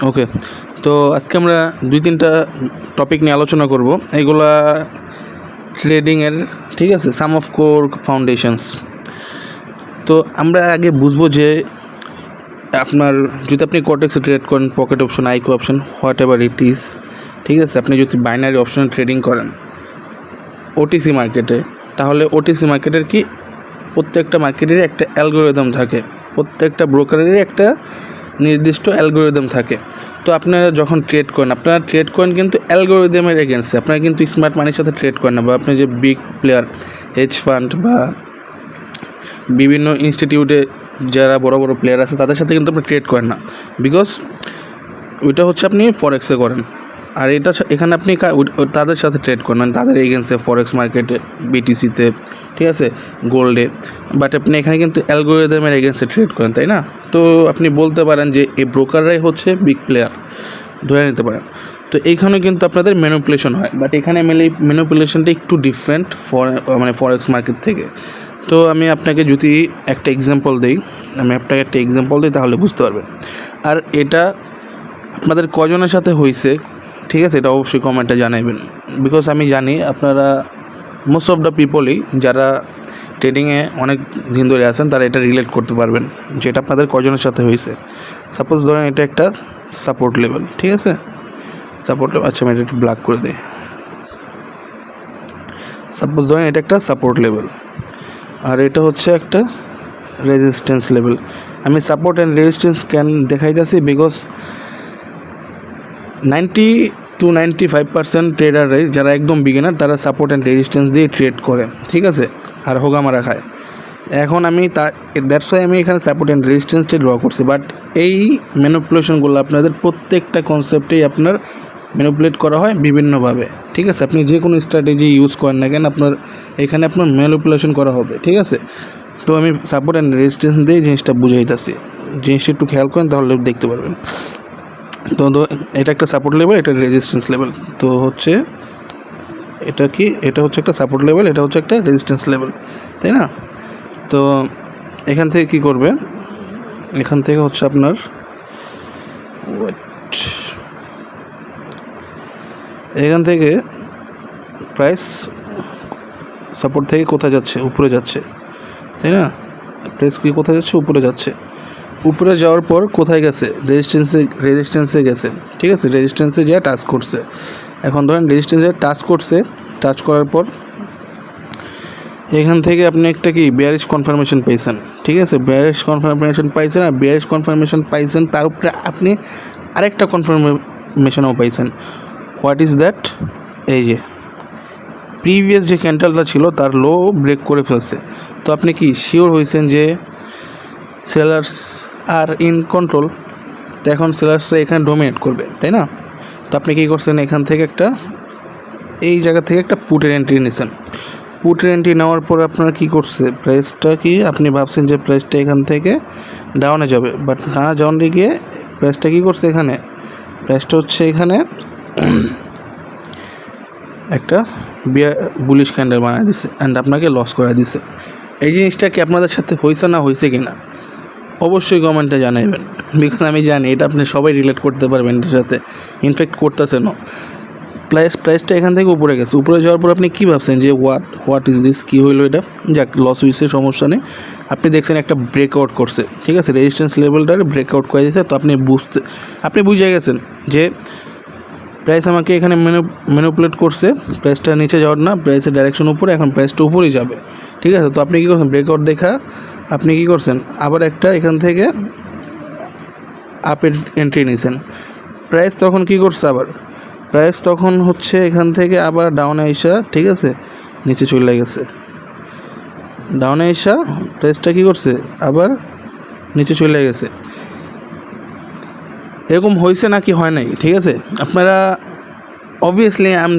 ওকে, তো আজকে আমরা 2-3টা টপিক নিয়ে আলোচনা করব। এগুলা ট্রেডিংয়ের, ঠিক আছে, সাম অফ কোর ফাউন্ডেশনস। তো আমরা আগে বুঝবো যে আপনার যদি আপনি কটেক্সে ট্রেড করেন, pocket option, আইকো option, what ever it is, ঠিক আছে, আপনি যদি বাইনারি অপশনে ট্রেডিং করেন ওটিসি মার্কেটে, তাহলে ওটিসি মার্কেটের কি প্রত্যেকটা মার্কেটেরই একটা অ্যালগোরিদম থাকে, প্রত্যেকটা ব্রোকারেরই একটা নির্দিষ্ট অ্যালগোরিদম থাকে। তো আপনারা যখন ট্রেড করেন, আপনারা ট্রেড করেন কিন্তু অ্যালগোরিদমের এগেন্সে, আপনারা কিন্তু স্মার্ট মানির সাথে ট্রেড করেন না, বা আপনি যে বিগ প্লেয়ার হেজ ফান্ড বা বিভিন্ন ইনস্টিটিউটে যারা বড় বড় প্লেয়ার আছে তাদের সাথে কিন্তু আপনি ট্রেড করেন না, বিকজ ওইটা হচ্ছে আপনি ফরেক্সে করেন। আর এটা এখানে আপনি তাদের সাথে ট্রেড করেন, মানে তাদের এগেন্সে, ফরেক্স মার্কেটে, বিটিসিতে, ঠিক আছে, গোল্ডে। বাট আপনি এখানে কিন্তু অ্যালগোরিদমের এগেন্সে ট্রেড করেন, তাই না? তো আপনি বলতে পারেন যে এই ব্রোকাররাই হচ্ছে বিগ প্লেয়ার, ধরে নিতে পারেন। তো এইখানে কিন্তু আপনাদের ম্যানিপুলেশন হয়, বাট এখানে ম্যানিপুলেশনটা একটু ডিফারেন্ট মানে ফরেক্স মার্কেট থেকে। তো আমি আপনাকে যদি একটা এক্সাম্পল দিই, তাহলে বুঝতে পারবেন। আর এটা আপনাদের কজনের সাথে হয়েছে, ঠিক আছে, এটা অবশ্যই কমেন্টে জানাবেন, বিকজ আমি জানি আপনারা মোস্ট অফ দ্য পিপলই যারা ট্রেডিংয়ে অনেক দিন ধরে আছেন তারা এটা রিলেট করতে পারবেন যে এটা আপনাদের কজনের সাথে হয়েছে। সাপোজ ধরেন এটা একটা সাপোর্ট লেভেল, ঠিক আছে, সাপোর্ট লেভেল, আচ্ছা আমি এটা একটু ব্ল্যাক করে দিই। সাপোজ ধরেন এটা একটা সাপোর্ট লেভেল, আর এটা হচ্ছে একটা রেজিস্ট্যান্স লেভেল। আমি সাপোর্ট অ্যান্ড রেজিস্ট্যান্স কেন দেখাইতেছি, বিকজ 90-95% ট্রেডাররাই যারা একদম বিগিনার তারা সাপোর্ট অ্যান্ড রেজিস্ট্যান্স দিয়ে ট্রেড করে, ঠিক আছে, আর হোগামারা খায়। এখন আমি দ্যাটস ওয়াই আমি এখানে সাপোর্ট অ্যান্ড রেজিস্ট্যান্সটা ড্র করছি। বাট এই ম্যানিপুলেশনগুলো আপনাদের প্রত্যেকটা কনসেপ্টেই আপনার ম্যানিপুলেট করা হয় বিভিন্নভাবে, ঠিক আছে। আপনি যে কোনো স্ট্র্যাটেজি ইউজ করেন না কেন, এখানে আপনার ম্যানিপুলেশন করা হবে, ঠিক আছে। তো আমি সাপোর্ট অ্যান্ড রেজিস্ট্যান্স দিয়ে জিনিসটা বুঝাইতেছি, জিনিসটা একটু খেয়াল করেন তাহলে দেখতে পারবেন। তো এটা একটা সাপোর্ট লেভেল, এটা রেজিস্ট্যান্স লেভেল। তো হচ্ছে এটা কি, এটা হচ্ছে একটা সাপোর্ট লেভেল, এটা হচ্ছে একটা রেজিস্ট্যান্স লেভেল, তাই না? তো এখান থেকে কি করবে, এখান থেকে হচ্ছে আপনার এখান থেকে প্রাইস সাপোর্ট থেকে কোথায় যাচ্ছে, উপরে যাচ্ছে, তাই না? প্রাইস কি কোথায় যাচ্ছে, উপরে যাচ্ছে। উপরে যাওয়ার পর কোথায় গেছে, রেজিস্ট্যান্সে গেছে, ঠিক আছে, রেজিস্ট্যান্সে যা টাচ করছে। এখন ধরেন রেজিস্ট্যান্সে টাচ করছে, টাচ করার পর এখান থেকে আপনি একটা কি বেয়ারিশ কনফার্মেশন পাইছেন, ঠিক আছে, বেয়ারিশ কনফার্মেশন পাইছেন। আর বেয়ারিশ কনফার্মেশন পাইছেন, তার উপরে আপনি আরেকটা কনফার্মেশনও পাইছেন। What is that? এই যে প্রিভিয়াস যে ক্যান্ডেলটা ছিল তার লো ব্রেক করে ফেলছে। তো আপনি কি শিওর হয়েছেন যে সেলার্স আর ইন কন্ট্রোল? তো এখন সেলার্সরা এখানে ডোমিনেট করবে, তাই না? তো আপনি কী করছেন, এখান থেকে এই জায়গা থেকে একটা পুটের এন্ট্রি নিয়েছেন। পুটের এন্ট্রি নেওয়ার পর আপনারা কী করছে, প্রাইসটা কি আপনি ভাবছেন যে প্রাইসটা এখান থেকে ডাউনে যাবে, বাট না, ডাউনে গিয়ে প্রাইসটা কী করছে, প্রাইসটা হচ্ছে এখানে একটা বুলিশ ক্যান্ডেল বানিয়ে দিছে অ্যান্ড আপনাকে লস করে দিছে। এই জিনিসটা কি আপনাদের সাথে হয়েছে না হয়েছে কি না অবশ্যই কমেন্টে জানাবেন, বিকজ আমি জানি এটা আপনি সবাই রিলেট করতে পারবেন এটার সাথে, ইনফ্যাক্ট করতেছেনও। প্রাইসটা এখান থেকে উপরে গেছে, উপরে যাওয়ার পর আপনি কী ভাবছেন যে হোয়াট ইজ দিস, কী হইলো এটা, যাক লস হয়েছে, সমস্যা নেই। আপনি দেখছেন একটা ব্রেকআউট করছে, ঠিক আছে, রেজিস্ট্যান্স লেভেলটার ব্রেকআউট করে দিয়েছে। তো আপনি বুঝে গেছেন যে প্রাইস আমাকে এখানে ম্যানিপুলেট করছে, প্রাইসটা নিচে যাওয়ার না, প্রাইসের ডাইরেকশন উপরে, এখন প্রাইসটা উপরেই যাবে, ঠিক আছে। তো আপনি কী করছেন, ব্রেকআউট দেখা আপনি কী করছেন, আবার একটা এখান থেকে আপের এন্ট্রি নিয়েছেন। প্রাইস তখন কী করছে, আবার প্রাইস তখন হচ্ছে এখান থেকে আবার ডাউনে আইসা, ঠিক আছে, নিচে চলে গেছে। ডাউনে আইসা প্রাইসটা কী করছে, আবার নিচে চলে গেছে। এরকম হয়েছে নাকি হয় নাই, ঠিক আছে। আপনারা অবভিয়াসলি আম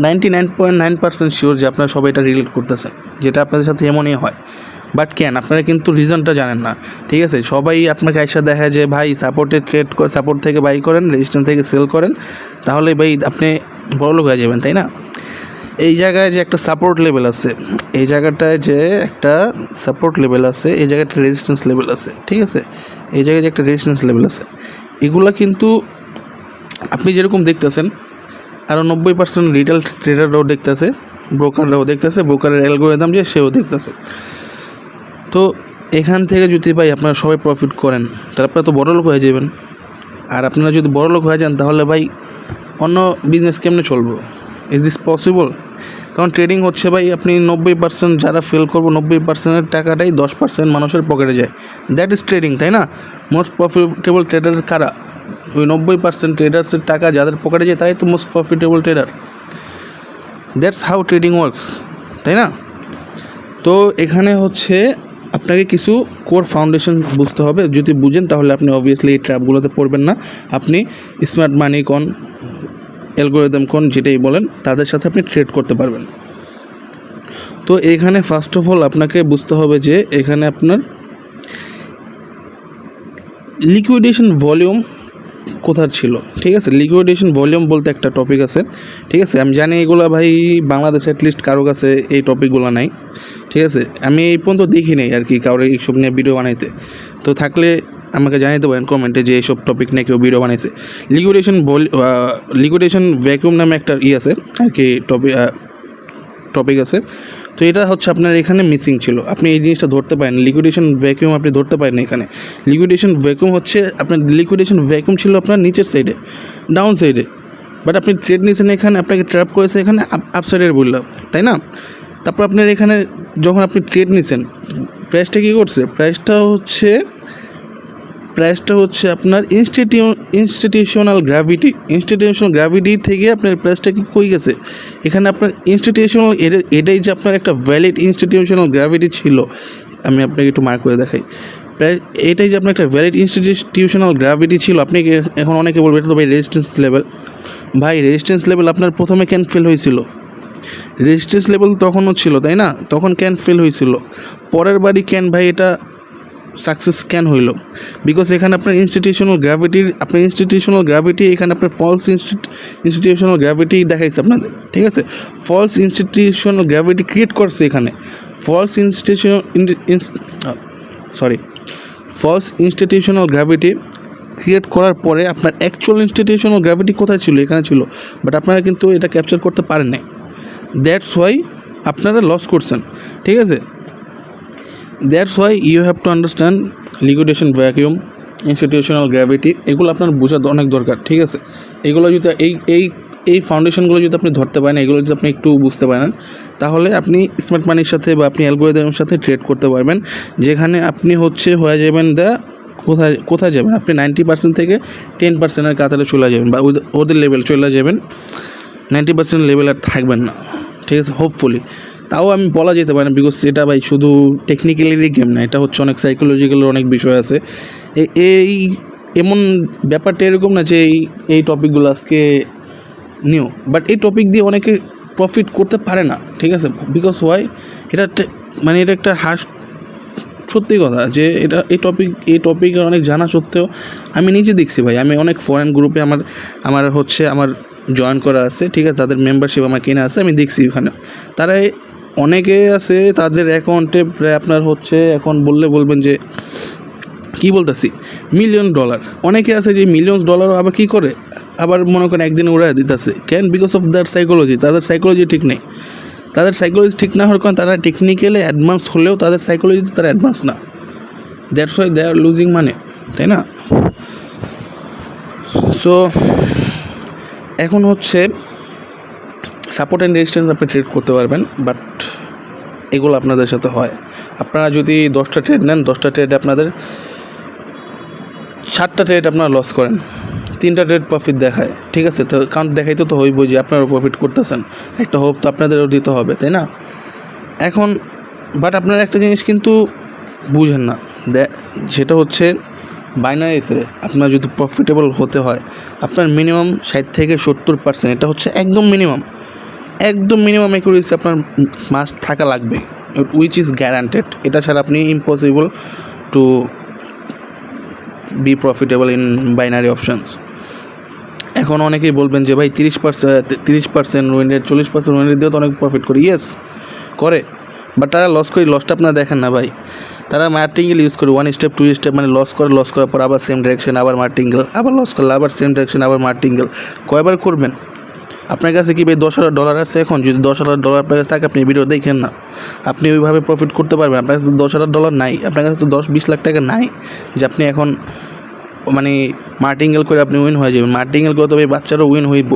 99.9% শিওর যে আপনারা সবাই এটা রিলেট করতেছেন, যেটা আপনাদের সাথে এমনই হয়। বাট কেন আপনারা কিন্তু রিজনটা জানেন না, ঠিক আছে। সবাই আপনাকে আইসা দেখায় যে ভাই সাপোর্টে ট্রেড করে, সাপোর্ট থেকে বাই করেন, রেজিস্ট্যান্স থেকে সেল করেন, তাহলে ভাই আপনি বড়লোক হয়ে যাবেন, তাই না? এই জায়গায় যে একটা সাপোর্ট লেভেল আছে, এই জায়গাটায় যে একটা সাপোর্ট লেভেল আছে, এই জায়গায় একটা রেজিস্ট্যান্স লেভেল আছে, ঠিক আছে, এই জায়গায় যে একটা রেজিস্ট্যান্স লেভেল আছে, এগুলা কিন্তু আপনি যেরকম দেখতেছেন আরও 90% রিটেল ট্রেডাররাও দেখতেছে, ব্রোকাররাও দেখতেছে, ব্রোকারের অ্যালগরিদম যে সেও দেখতেছে। তো এখান থেকে যদি ভাই আপনারা সবাই প্রফিট করেন তাহলে আপনারা তো বড়লোক হয়ে যাবেন। আর আপনারা যদি বড়লোক হয়ে যান তাহলে ভাই অন্য বিজনেস কেমনে চলবো? Is this possible? কারণ ট্রেডিং হচ্ছে ভাই, আপনি 90% যারা ফেল করবো 90%-এর টাকাটাই 10% মানুষের পকেটে যায়। দ্যাট ইজ ট্রেডিং, তাই না? মোস্ট প্রফিটেবল ট্রেডার কারা? ওই 90% ট্রেডার্সের টাকা যাদের পকেটে যায় তাই তো most profitable tedder. That's how trading works, তাই না? তো এখানে হচ্ছে আপনাকে কিছু কোর ফাউন্ডেশন বুঝতে হবে। যদি বুঝেন তাহলে আপনি অবভিয়াসলি এই ট্র্যাপগুলোতে পড়বেন না। আপনি স্মার্ট মানি কোন, অ্যালগরিদম কোন, যেটাই বলেন তাদের সাথে আপনি ট্রেড করতে পারবেন। তো এখানে ফার্স্ট অফ অল আপনাকে বুঝতে হবে যে এখানে আপনার লিকুইডেশন ভলিউম কোথার ছিল, ঠিক আছে? লিকুইডেশন ভলিউম বলতে একটা টপিক আছে, ঠিক আছে? আমি জানি এগুলো ভাই বাংলাদেশে অ্যাটলিস্ট কারো কাছে এই টপিকগুলো নাই, ঠিক আছে? আমি এই পর্যন্ত দেখি নাই আর কি কারো এইসব নিয়ে ভিডিও বানাইতে। তো থাকলে আমাকে জানাইতে পারেন কমেন্টে যে এইসব টপিক নিয়ে কেউ ভিডিও বানাইছে। লিকুইডেশন ভ্যাকুয়াম নামে একটা আছে আর কি, টপিক আছে। তো এটা হচ্ছে আপনার এখানে মিসিং ছিল, আপনি এই জিনিসটা ধরতে পারেন। লিকুইডেশন ভ্যাকুয়াম আপনি ধরতে পারেন এখানে। লিকুইডেশন ভ্যাকুয়াম হচ্ছে আপনার লিকুইডেশন ভ্যাকুয়াম ছিল আপনার নিচের সাইডে, ডাউন সাইডে, বাট আপনি ট্রেড নিয়েছেন এখানে, আপনাকে ট্র্যাপ করেছে এখানে আপ সাইডের বললাম, তাই না? তারপর আপনার এখানে যখন আপনি ট্রেড নিয়েছেন প্রাইসটা কী করছে? প্রাইসটা হচ্ছে আপনার ইনস্টিটিউশনাল গ্র্যাভিটি থেকে আপনার প্রাইসটা কি কই গেছে? এখানে আপনার ইনস্টিটিউশনাল, এটাই যে আপনার একটা ভ্যালিড ইনস্টিটিউশনাল গ্র্যাভিটি ছিল। আমি আপনাকে একটু মার্ক করে দেখাই। প্রায় এটাই যে আপনার একটা ভ্যালিড ইনস্টিটিউশনাল গ্র্যাভিটি ছিল। আপনি এখন অনেকে বলবে এটা তো ভাই রেজিস্ট্যান্স লেভেল। ভাই রেজিস্ট্যান্স লেভেল আপনার প্রথমে ক্যান ফেল হয়েছিল, রেজিস্ট্যান্স লেভেল তখনও ছিল, তাই না? তখন ক্যান ফেল হয়েছিল, পরের বারই ক্যান ভাই এটা সাকসেস ক্যান হইল, বিকজ এখানে আপনার ইনস্টিটিউশনাল গ্র্যাভিটি এখানে আপনার ফলস ইনস্টিটিউশনাল গ্র্যাভিটি দেখাইছে আপনাদের, ঠিক আছে? ফলস ইনস্টিটিউশনাল গ্র্যাভিটি ক্রিয়েট করছে এখানে। ফলস ইনস্টিটিউশনাল গ্র্যাভিটি ক্রিয়েট করার পরে আপনার অ্যাকচুয়াল ইনস্টিটিউশনাল গ্র্যাভিটি কোথায় ছিল? এখানে ছিল, বাট আপনারা কিন্তু এটা ক্যাপচার করতে পারেন নাই। দ্যাটস ওয়াই আপনারা লস করছেন, ঠিক আছে? That's why you have to understand liquidation vacuum, institutional gravity, এগুলো আপনার বোঝা অনেক দরকার, ঠিক আছে? এগুলো যদি এই ফাউন্ডেশনগুলো যদি আপনি ধরতে পারেন, এগুলো যদি আপনি একটু বুঝতে পারেন, তাহলে আপনি স্মার্ট মানির সাথে বা আপনি অ্যালগরিদমের সাথে ট্রেড করতে পারবেন, যেখানে আপনি হয়ে যাবেন কোথায় যাবেন? আপনি 90% থেকে 10%-এর কাতারে চলে যাবেন, বা ওদের লেভেল চলে যাবেন। 90% লেভেল আর থাকবেন না, ঠিক আছে? হোপফুলি। তাও আমি বলা যেতে পারে না, বিকজ এটা ভাই শুধু টেকনিক্যালি গেম না, এটা হচ্ছে অনেক সাইকোলজিক্যাল অনেক বিষয় আছে। এমন ব্যাপারটা এরকম না যে এই টপিকগুলো আজকে নিউ, বাট এই টপিক দিয়ে অনেকে প্রফিট করতে পারে না, ঠিক আছে? Because Y? এটা একটা সত্যি কথা যে এই টপিকে অনেক জানা সত্ত্বেও আমি নিজে দেখছি ভাই, আমি অনেক ফরেন গ্রুপে আমার জয়েন করা আছে, ঠিক আছে? তাদের মেম্বারশিপ আমার কেনা আছে, আমি দেখছি ওখানে তারা অনেকে আছে তাদের অ্যাকাউন্টে প্রায় আপনার এখন বলবেন যে কী বলতেছি $1,000,000। অনেকে আছে যে $1,000,000 আবার কী করে, আবার মনে করেন একদিনে উড়াই দিতেছে। কেন? Because of that psychology. তাদের সাইকোলজি ঠিক নেই। তাদের সাইকোলজি ঠিক না হওয়ার কারণে তারা টেকনিক্যালি অ্যাডভান্স হলেও তাদের সাইকোলজিতে তারা অ্যাডভান্স না। That's why they are losing money, তাই না? সো এখন সাপোর্ট অ্যান্ড রেজিস্ট্যান্স আপনি ট্রেড করতে পারবেন, বাট এগুলো আপনাদের সাথে হয়। আপনারা যদি 10টা ট্রেড নেন, 10টা ট্রেডে আপনাদের 7টা ট্রেড আপনারা লস করেন, 3টা ট্রেড প্রফিট দেখায়, ঠিক আছে? তো কারণ দেখাইতে তো হইবই যে আপনারাও প্রফিট করতেছেন, একটা হোপ তো আপনাদেরও দিতে হবে, তাই না? এখন বাট আপনারা একটা জিনিস কিন্তু বুঝেন না, সেটা হচ্ছে বাইনারিতে আপনার যদি প্রফিটেবল হতে হয় আপনার মিনিমাম 60 থেকে 70%, এটা হচ্ছে একদম মিনিমাম অ্যাকুরেসি আপনার মাস্ট থাকা লাগবে, উইচ ইজ গ্যারান্টেড। এটা ছাড়া আপনি impossible to be profitable in binary options. এখন অনেকেই বলবেন যে ভাই 30% উইন রেট 40% উইন রেট দিয়েও তো অনেক প্রফিট করে। ইয়েস করে, বাট তারা লস করে, লসটা আপনারা দেখেন না ভাই। তারা মার্টিঙ্গেল ইউজ করে 1 স্টেপ 2 স্টেপ, মানে লস করার পর আবার সেম ডাইরেকশন, আবার মার্টিঙ্গেল, আবার লস করলে আবার সেম ডাইরেকশন, আবার মার্টিঙ্গেল। কয়বার করবেন? আপনার কাছে কি ভাই $10,000 আছে? এখন যদি $10,000 আপনার কাছে থাকে, আপনি ভিডিও দেখেন না, আপনি ওইভাবে প্রফিট করতে পারবেন? আপনার কাছে তো $10,000 নাই, আপনার কাছে তো 10-20 লাখ টাকা নাই যে আপনি এখন মানে মার্টিঙ্গেল করে আপনি উইন হয়ে যাবেন। মার্টিঙ্গেল করে তো ভাই বাচ্চারও উইন হইব,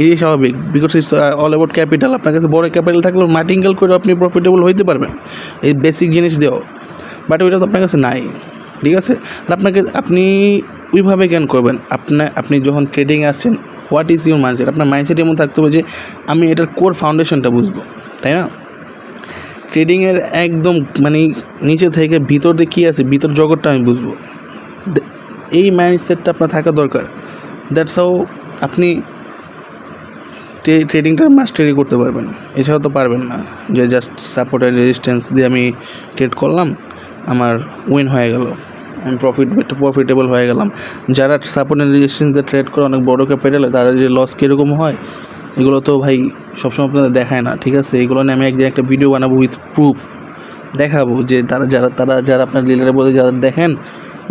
এই স্বাভাবিক, because it's all about capital. আপনার কাছে বড় ক্যাপিটাল থাকলেও মার্টিঙ্গেল করে আপনি প্রফিটেবল হইতে পারবেন এই বেসিক জিনিস দিয়েও, বাট ওইটা তো আপনার কাছে নাই, ঠিক আছে? আর আপনি ওইভাবে কেন করবেন? আপনি যখন ট্রেডিং আসছেন, হোয়াট ইজ ইউর মাইন্ডসেট? আপনার মাইন্ডসেট এমন থাকতে হবে যে আমি এটার কোর ফাউন্ডেশনটা বুঝবো, তাই না? ট্রেডিংয়ের একদম মানে নিচে থেকে ভিতর দিয়ে কী আছে, ভিতর জগৎটা আমি বুঝবো, এই মাইন্ডসেটটা আপনার থাকা দরকার। দ্যাটস হাউ আপনি ট্রেডিংটা মাস্টারি করতে পারবেন। এছাড়া তো পারবেন না যে জাস্ট সাপোর্ট অ্যান্ড রেজিস্ট্যান্স দিয়ে আমি ট্রেড করলাম, আমার উইন হয়ে গেল, আমি প্রফিটেবল হয়ে গেলাম। যারা সাপোর্ট অ্যান্ড রেজিস্ট্যান্স দিয়ে ট্রেড করে অনেক বড় ক্যাপিটালে, তারা যে লস কীরকম হয় এগুলো তো ভাই সবসময় আপনাদের দেখায় না, ঠিক আছে? এগুলো নিয়ে আমি একদিন একটা ভিডিও বানাবো উইথ প্রুফ, দেখাবো যে যারা আপনার লিডারে বলে যারা দেখেন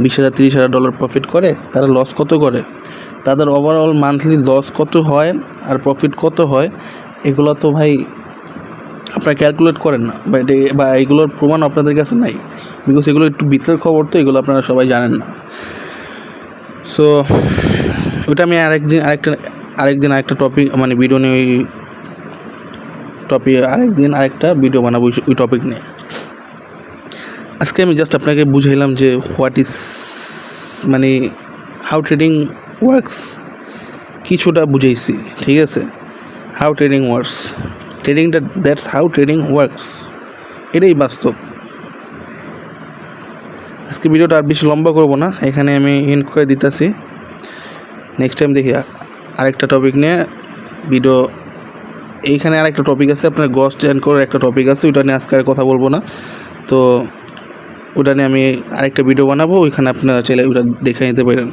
$20,000 $30,000 প্রফিট করে, তারা লস কত করে, তাদের ওভারঅল মান্থলি লস কত হয় আর প্রফিট কত হয়, এগুলো তো ভাই আপনারা ক্যালকুলেট করেন না, বা এগুলোর প্রমাণ আপনাদের কাছে নাই, বিকজ এগুলো একটু ভিতরের খবর, তো এগুলো আপনারা সবাই জানেন না। সো ওটা আমি আরেকদিন আরেকটা টপিক মানে ভিডিও নিয়ে, ওই টপিক আরেকটা ভিডিও বানাবো ওই টপিক নিয়ে। আজকে আমি জাস্ট আপনাকে বুঝাইলাম যে হোয়াট ইজ মানে হাউ ট্রেডিং ওয়ার্কস, কিছুটা বুঝাইছি, ঠিক আছে? হাউ ট্রেডিং ওয়ার্কস, ট্রেডিংটা দ্যাটস হাউ ট্রেডিং ওয়ার্কস, এটাই বাস্তব। আজকে ভিডিওটা আর বেশি লম্বা করবো না, এখানে আমি এন্ড করে দিতেছি। নেক্সট টাইম দেখি আরেকটা টপিক নিয়ে ভিডিও। এইখানে আরেকটা টপিক আছে, আপনার গস্ট অ্যান্ড করে একটা টপিক আছে, ওইটা নিয়ে আজকে আর কথা বলবো না। তো ওটা নিয়ে আমি আরেকটা ভিডিও বানাবো, ওইখানে আপনারা চাইলে ওটা দেখে নিতে পারেন।